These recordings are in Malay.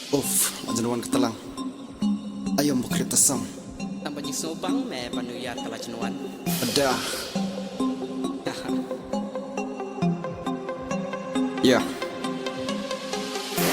Ajanuan ketelang. Ayo bukit tesang. Tanpa jing sobang me panuyar kalajanuan. Ada. Ya.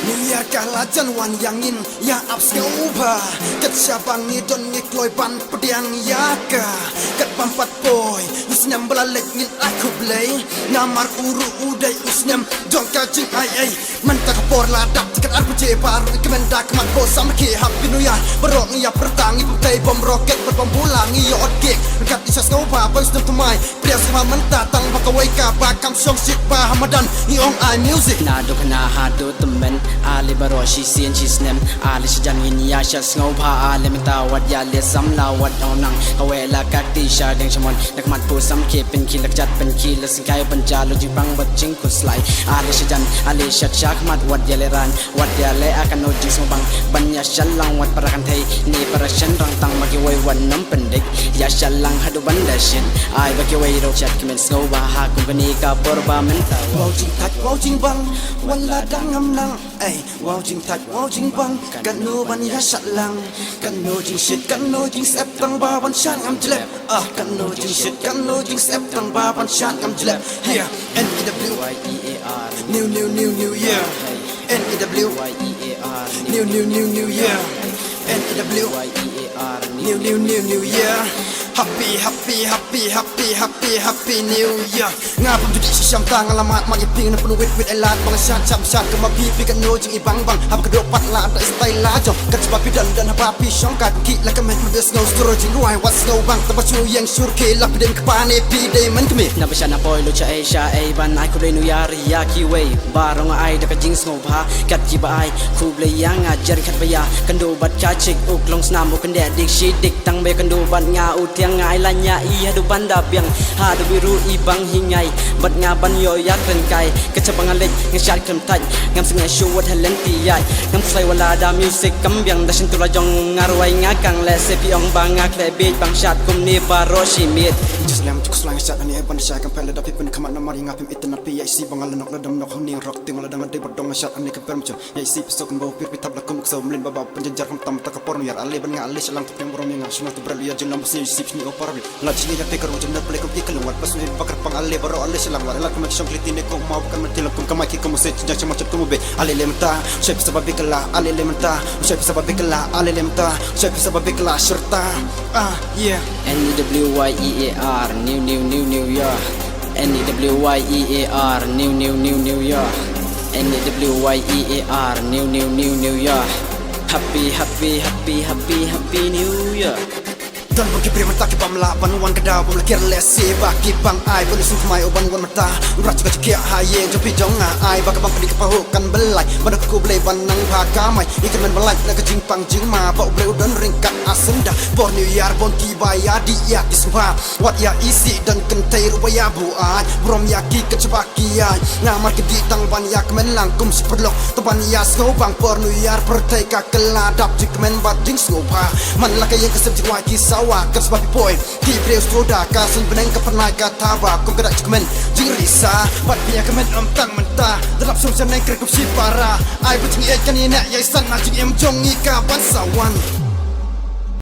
Miliar kalajanuan yangin ya abs ngubah. Ket siapang ngidon ngikloi pan pediang yaka. Ket pampat boy usnyam belalek ngin aku blay. Ngamar uru uday usnyam dong kajing ay. Mentak por ladak tiket RPG baru kemendak mat bos sama ke happy new year. Berok ngiya pertangi putih bom roket berbom bulang ngiya odgek. Dekat isas ngubah boy usnyam tumai. Pria semua mentatang bakawai ka bakam syong sit bahamadan iong I music. Nado kena hado temen Ali baro shi sien shi snem Ali sejan ini ya syas ngubah Ali minta wad ya le sam lawat onang kawela kakti sha deng chamon nak mat po sam ke pen kilak jat pen kilak singkai penjalo jibang bacing kuslai Ali sejan Ali syak syak mat wad ya le ran wad ya le akan ojing semubang banya syalang wad parakan thai ni para syan rang tang bagi wai wan nam pendek ya syalang hadu banda shin ai bagi wai ro chat kemen ngubah ha kumpani ka porba menta wow jing tak wow jing bang wala dangam nang wow jing tak wow jing bang kan no ban ya syalang kan no jing shit kan no jing sep tang baban shan am jelep kan no jing shit kan no jing sep tang baban shan am jelep here NEWYEAR new year NEWYEAR new year NEWYEAR new year Happy New Year. Ngapam tu di sisiam tang alamat mak yeping na penuh wit elat bang syat kema pipi kan no jing ibang bang hab kedopat la ada style la jong kan sebab dan hapapi syongkat ki la kemen medes no stro jing ruai what's no bang tabachu yang sur ke la piden kepane pi day man kemi na bashana boy lu cha asia ai ban ai ku nu yar ya ki wei barong ai da ka jing snow bha kat ji ba ai ku ble yang ajar kat baya kan do bat cha chik uk long snam bu kan de dik shi dik tang be kan do bat nga u tiang ngai la nya i hadu banda biang hadu biru ibang hingai bat ngaban yo yak ren kai kecabang alek ngeshat kem taj ngam sengai show what talent pi yai ngam slai wala da music kambyang da shin tula jong ngarwai ngakang le se piong bangak le beat bang shat kum ni baroshi mit just lam tuk slang shat ani ban sha kan pele da pipin kamat na mari ngapim itna pi yai si bangal nok la dam nok ni rock ting la dang de bodong shat ani kan perm yai si pisok bo pir pitab la kum so mlin baba penjenjar kam tam tak porno yar ale ban ngale shalang tuk pemrom yang shuna tu bralia jenam si si ni opar la chini ya pekar mo jenna play kum pikal wat pasu bakar pang ale baro ale shalang war la kum shong klitine ko mau kan mentil kum kamaki kum se jinja chama chatu be ale lemta shape sabab bikala ale lemta shape sabab bikala ale lemta shape sabab bikala shirta yeah NEWYEAR new year NEWYEAR new year NEWYEAR new year happy new year. Dan bagi prima tak pamla banuan kada bom lekir lesi baki bang ai bolu sun mai oban wan mata urat juga cekia haye jopi jonga ai baka bang pedi kepahukan belai badak ku belai banang pakamai ikan men belai na kejing pang jingma bau bre udon ringkat asenda bor new year bon kibaya dia kisma wat ya isi dan kentai rubaya buai brom yaki kecapakian ngamar kedi tang ban yak men langkum seperlok teban ya skobang bor new year pertai ka keladap jikmen bading skopa man lakai yang kesep jiwa kisau kan sebab boy di breus roda kasun beneng ke pernah kata ba kum kedak cekmen jing risa bat punya kemen amtang mentah dalam sumsam neng kerkup si para ai bucing ikan ini ya isan najing em jong ika bansawan